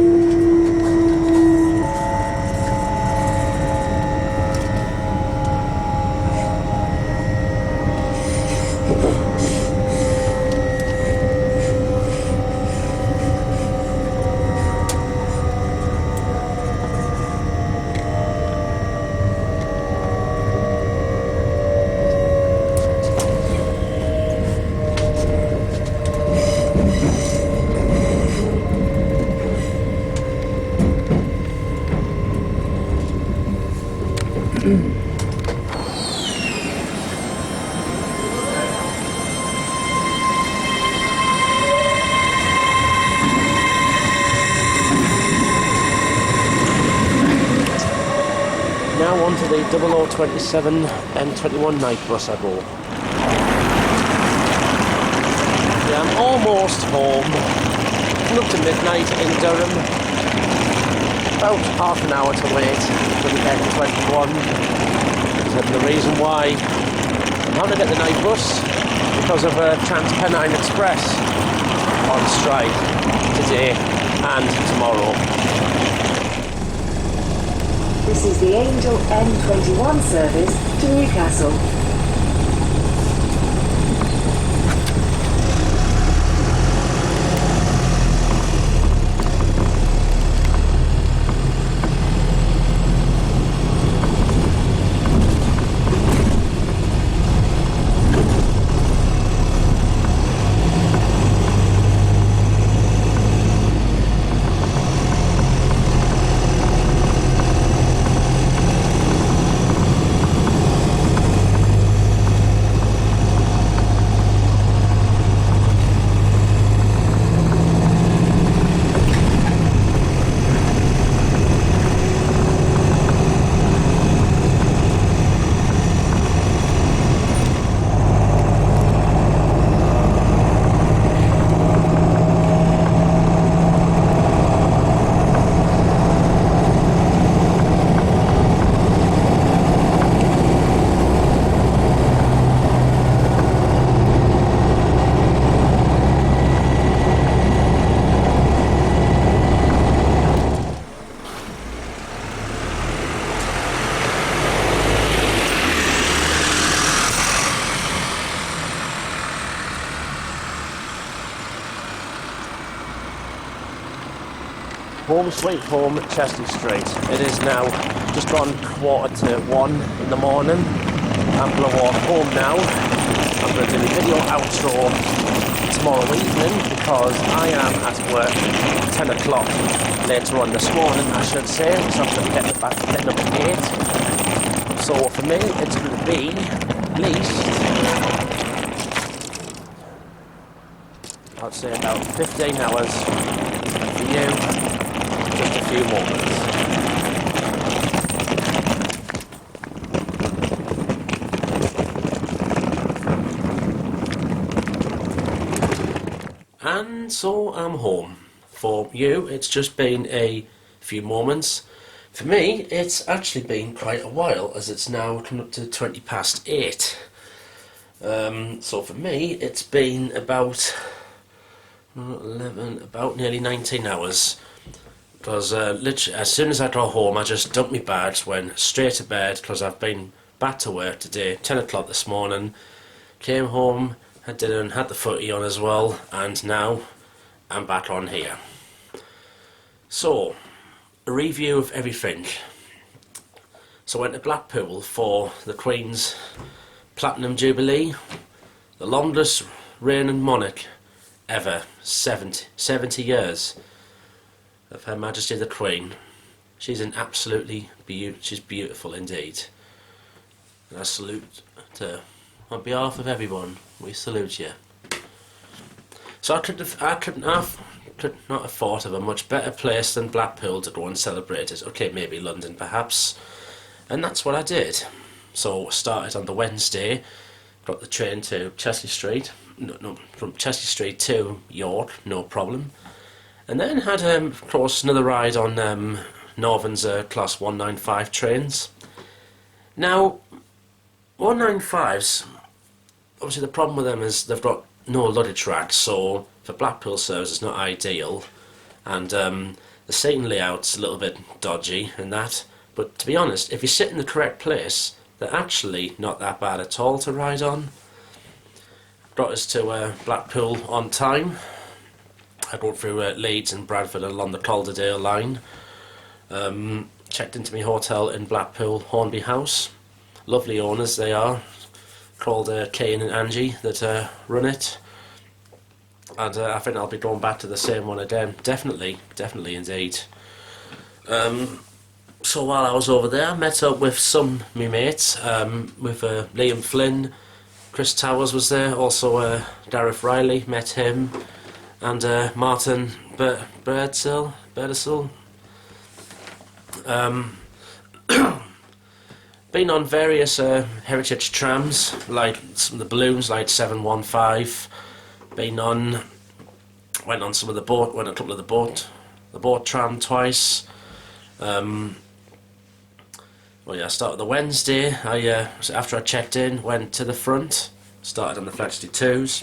Now on to the 0027 M21 night bus I go. Yeah, I'm almost home. Up to midnight in Durham. About half an hour to wait for the M21. And the reason why I'm having to get the night bus because of Transpennine Express on strike today and tomorrow. This is the Angel M21 service to Newcastle. Home sweet home, Chester Street. It is now just gone 1:45 in the morning. I'm going to walk home now. I'm going to do the video outro tomorrow evening because I am at work at 10 o'clock later on this morning, I should say, so I'm going to get up at 8. So for me, it's going to be at least, I'd say about 15 hours for you. Just a few moments. And so I'm home. For you, it's just been a few moments. For me, it's actually been quite a while, as it's now coming up to 8:20. So for me, it's been about 11, about nearly 19 hours. Because literally, as soon as I got home, I just dumped my bags, went straight to bed, because I've been back to work today, 10 o'clock this morning. Came home, had dinner and had the footy on as well, and now I'm back on here. So, a review of everything. So I went to Blackpool for the Queen's Platinum Jubilee, the longest reigning monarch ever, 70 years of Her Majesty the Queen. She's an absolutely she's beautiful indeed. And I salute her. On behalf of everyone, we salute you. So I could not have thought of a much better place than Blackpool to go and celebrate it. Okay, maybe London perhaps. And that's what I did. So started on the Wednesday, got the train to Chelsea Street, from Chelsea Street to York, no problem. And then had, of course, another ride on Northern's Class 195 trains. Now, 195s, obviously the problem with them is they've got no luggage racks, so for Blackpool service it's not ideal, and the seating layout's a little bit dodgy and that, but to be honest, if you sit in the correct place, they're actually not that bad at all to ride on. Got us to Blackpool on time. I got through Leeds and Bradford along the Calderdale line. Checked into my hotel in Blackpool, Hornby House. Lovely owners they are, called Kane and Angie that run it. And I think I'll be going back to the same one again. Definitely indeed. So while I was over there, I met up with some of my mates, with Liam Flynn, Chris Towers was there, also Gareth Riley, met him, and Martin Birdsell. Been on various heritage trams, like some of the balloons, like 715. Went on some of the boat, went a couple of the boat tram twice. Well, yeah, I started the Wednesday. After I checked in, went to the front, started on the Flexity 2s.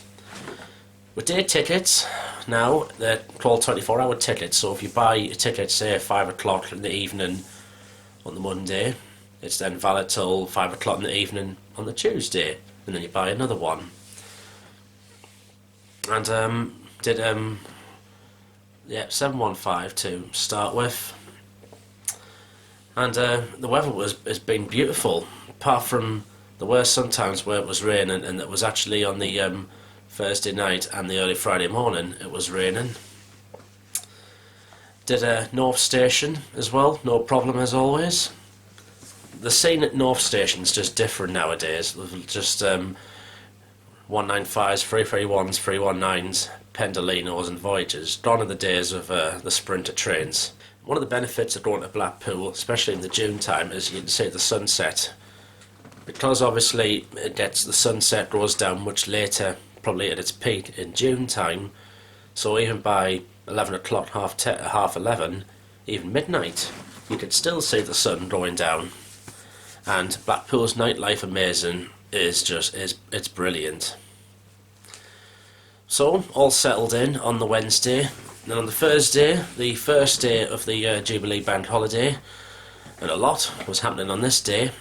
With day tickets, now, they're called 24-hour tickets, so if you buy a ticket, say, at 5 o'clock in the evening on the Monday, it's then valid till 5 o'clock in the evening on the Tuesday, and then you buy another one. And did 715 to start with. And the weather has been beautiful, apart from there were some times where it was raining, and it was actually on the Thursday night and the early Friday morning it was raining. Did North Station as well, no problem as always. The scene at North Station's just different nowadays. Just 195s, 331s, 319s, Pendolinos and Voyagers. Gone are the days of the Sprinter trains. One of the benefits of going to Blackpool, especially in the June time, is you can see the sunset. Because obviously the sunset goes down much later, probably at its peak in June time, so even by 11 o'clock, half 11, even midnight, you could still see the sun going down. And Blackpool's nightlife amazing it's brilliant. So, all settled in on the Wednesday. Then on the Thursday, the first day of the Jubilee Bank holiday, and a lot was happening on this day.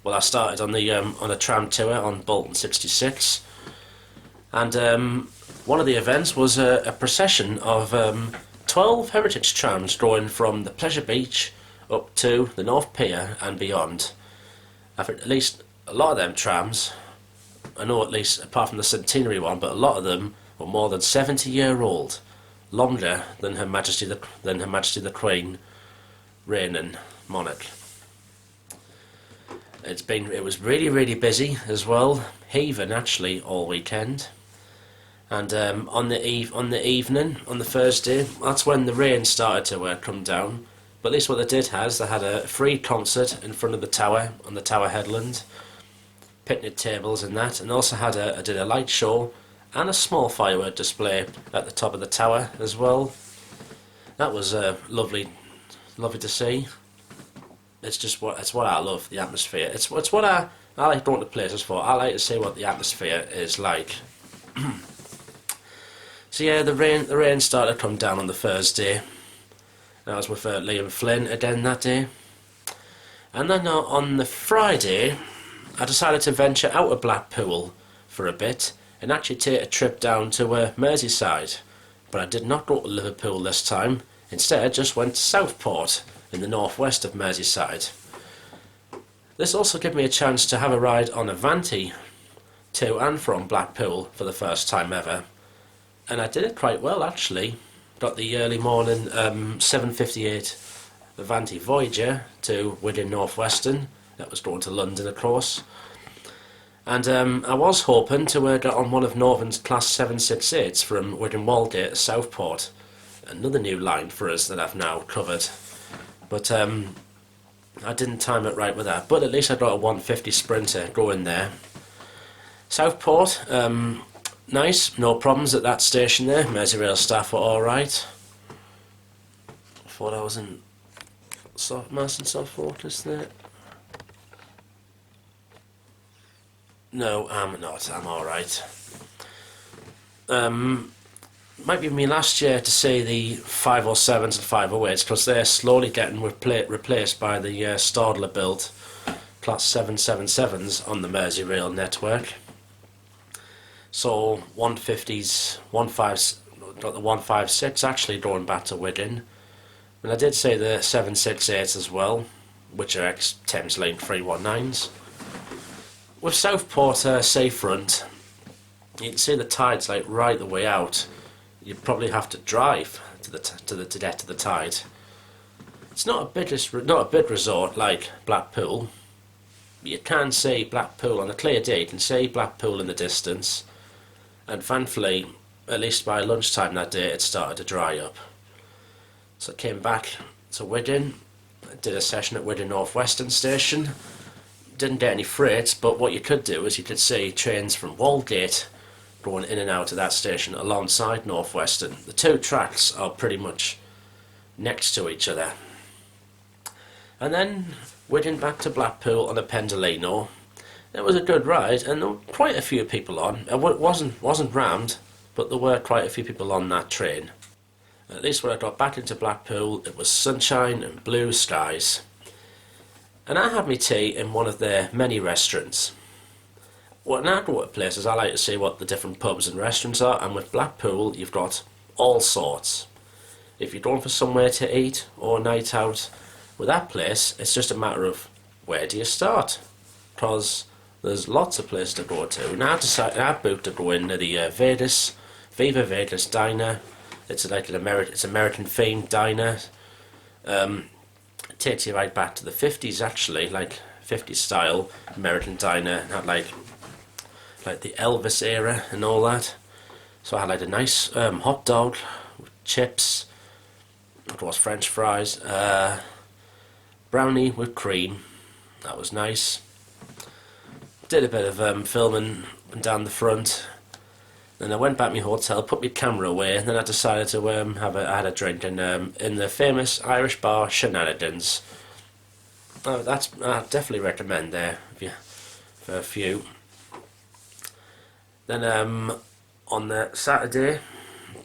Well, I started on a tram tour on Bolton 66, and one of the events was a procession of 12 heritage trams going from the Pleasure Beach up to the North Pier and beyond. I think at least a lot of them trams, I know at least apart from the centenary one, but a lot of them were more than 70-year-old. Longer than Her Majesty the Queen reigning monarch. It was really busy as well, heaving actually all weekend. And on the evening on the Thursday, that's when the rain started to come down. But at least what they did they had a free concert in front of the tower on the Tower Headland, picnic tables and that, and also did a light show and a small firework display at the top of the tower as well. That was lovely to see. it's what I love, the atmosphere. It's what I like going to places for. I like to see what the atmosphere is like. So yeah, the rain started to come down on the Thursday. I was with Liam Flynn again that day. And then on the Friday, I decided to venture out of Blackpool for a bit and actually take a trip down to Merseyside. But I did not go to Liverpool this time. Instead, I just went to Southport in the northwest of Merseyside. This also gave me a chance to have a ride on a Vanti to and from Blackpool for the first time ever. And I did it quite well actually. Got the early morning 7:58 Vanti Voyager to Wigan North Western. That was going to London, of course. And I was hoping to get on one of Northern's Class 768s from Wigan Walgate to Southport. Another new line for us that I've now covered. But I didn't time it right with that. But at least I got a 150 Sprinter going there. Southport, nice, no problems at that station there. Merseyrail staff were alright. I thought I was in Marston Soft Fortress there. No, I'm not, I'm alright. Might be me last year to see the 507s and 508s because they're slowly getting replaced by the Stadler built Class 777s on the Merseyrail network. So 150s, got the 156 actually going back to Wigan. And I did say the 768s as well, which are ex-Thames Lane 319s. With Southport Seafront, you can see the tide's like right the way out. You probably have to drive to get to the tide. It's not a big resort like Blackpool. You can see Blackpool on a clear day. You can see Blackpool in the distance. And thankfully, at least by lunchtime that day, it started to dry up. So I came back to Wigan, did a session at Wigan North Western Station. Didn't get any freight, but what you could do is you could see trains from Walgate going in and out of that station alongside North Western. The two tracks are pretty much next to each other. And then Wigan back to Blackpool on a Pendolino. It was a good ride, and there were quite a few people on. It wasn't rammed, but there were quite a few people on that train. At least when I got back into Blackpool, it was sunshine and blue skies. And I had my tea in one of their many restaurants. When I go to places, I like to see what the different pubs and restaurants are, and with Blackpool, you've got all sorts. If you're going for somewhere to eat or a night out, with that place, it's just a matter of where do you start? Because there's lots of places to go to. And I booked to go into the Viva Vegas Diner. It's like it's American themed diner. It takes you right back to the 50s actually, like 50s style American diner. Had like the Elvis era and all that. So I had like a nice hot dog with chips, of course French fries, brownie with cream. That was nice. Did a bit of filming down the front. Then I went back to my hotel, put my camera away, and then I decided to I had a drink in the famous Irish bar Shenanigans. I definitely recommend there for a few. Then on the Saturday,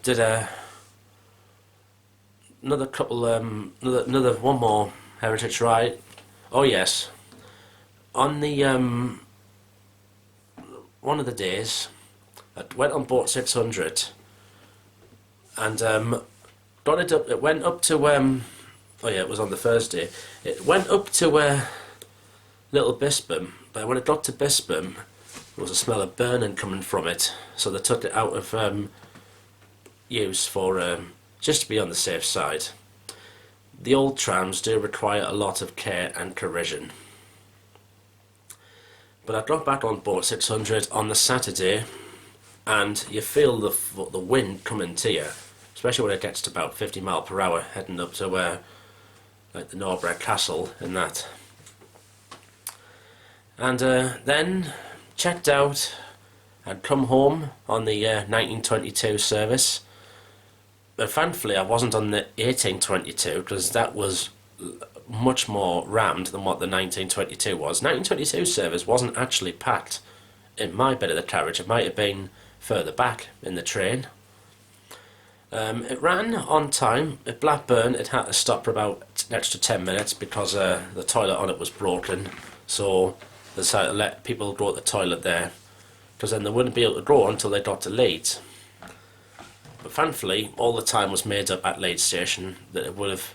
did another one more heritage ride. Oh yes, on the one of the days, I went on boat 600 and got it up. It went up to oh yeah, it was on the Thursday. It went up to Little Bispam, but when it got to Bispam, there was a smell of burning coming from it, so they took it out of use for just to be on the safe side. The old trams do require a lot of care and correction. But I got back on board 600 on the Saturday, and you feel the wind coming to you, especially when it gets to about 50 miles per hour, heading up to like the Norbreck Castle and that. And then checked out and come home on the 1922 service. But thankfully I wasn't on the 1822 because that was much more rammed than what the 1922 was. 1922 service wasn't actually packed in my bit of the carriage. It might have been further back in the train. It ran on time. At Blackburn it had to stop for about an extra 10 minutes because the toilet on it was broken, so they decided to let people go to the toilet there, because then they wouldn't be able to go until they got to Leeds. But thankfully all the time was made up at Leeds station, that it would have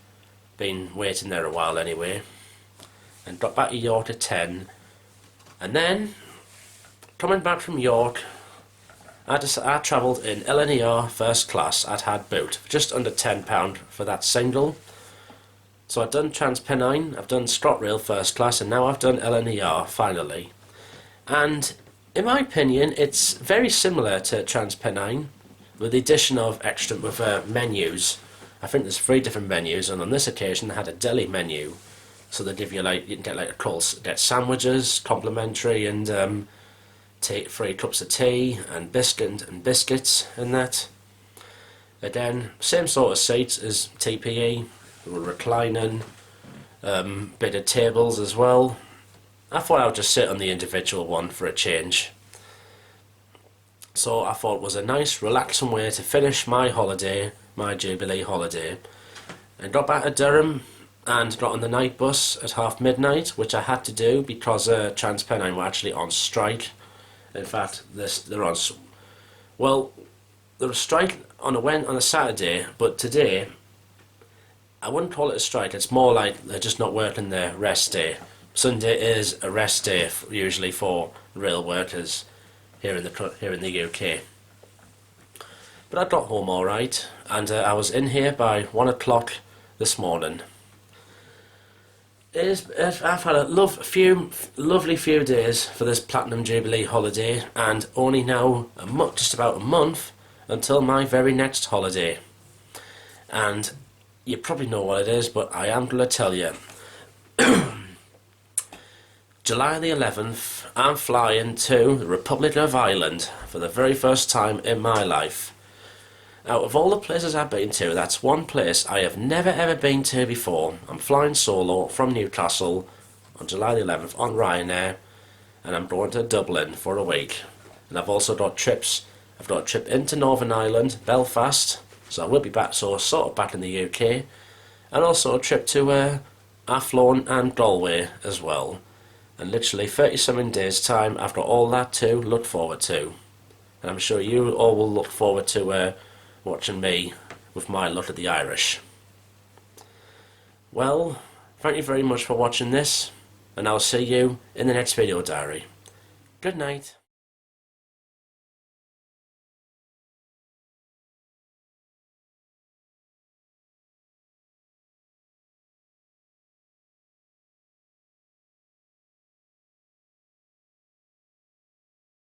been waiting there a while anyway, and got back to York at 10. And then coming back from York, I travelled in LNER first class at Had Boot for just under £10 for that single. So I've done TransPennine, I've done ScotRail first class, and now I've done LNER finally. And in my opinion it's very similar to TransPennine, with the addition of extra menus. I think there's 3 different menus, and on this occasion they had a deli menu, so they give you you can get sandwiches complimentary, and take 3 cups of tea and biscuits and that. Again, same sort of seats as TPE, reclining, bit of tables as well. I thought I would just sit on the individual one for a change. So I thought it was a nice relaxing way to finish my holiday, my Jubilee holiday, and got back to Durham and got on the night bus at midnight, which I had to do because TransPennine were actually on strike. In fact, they're on. Well, they're on strike on a Saturday, but today I wouldn't call it a strike. It's more like they're just not working their rest day. Sunday is a rest day usually for rail workers here in the UK. But I got home all right, and I was in here by 1 o'clock this morning. I've had a lovely few days for this Platinum Jubilee holiday, and only now just about a month until my very next holiday. And you probably know what it is, but I am going to tell you. July the 11th, I'm flying to the Republic of Ireland for the very first time in my life. Out of all the places I've been to, that's one place I have never ever been to before. I'm flying solo from Newcastle on July the 11th on Ryanair, and I'm going to Dublin for a week. And I've also got trips. I've got a trip into Northern Ireland, Belfast, so I will be back, sort of back in the UK, and also a trip to Athlone and Galway as well. And literally 30-something days time, I've got all that to look forward to. And I'm sure you all will look forward to watching me with my look at the Irish. Well, thank you very much for watching this, and I'll see you in the next video diary. Good night.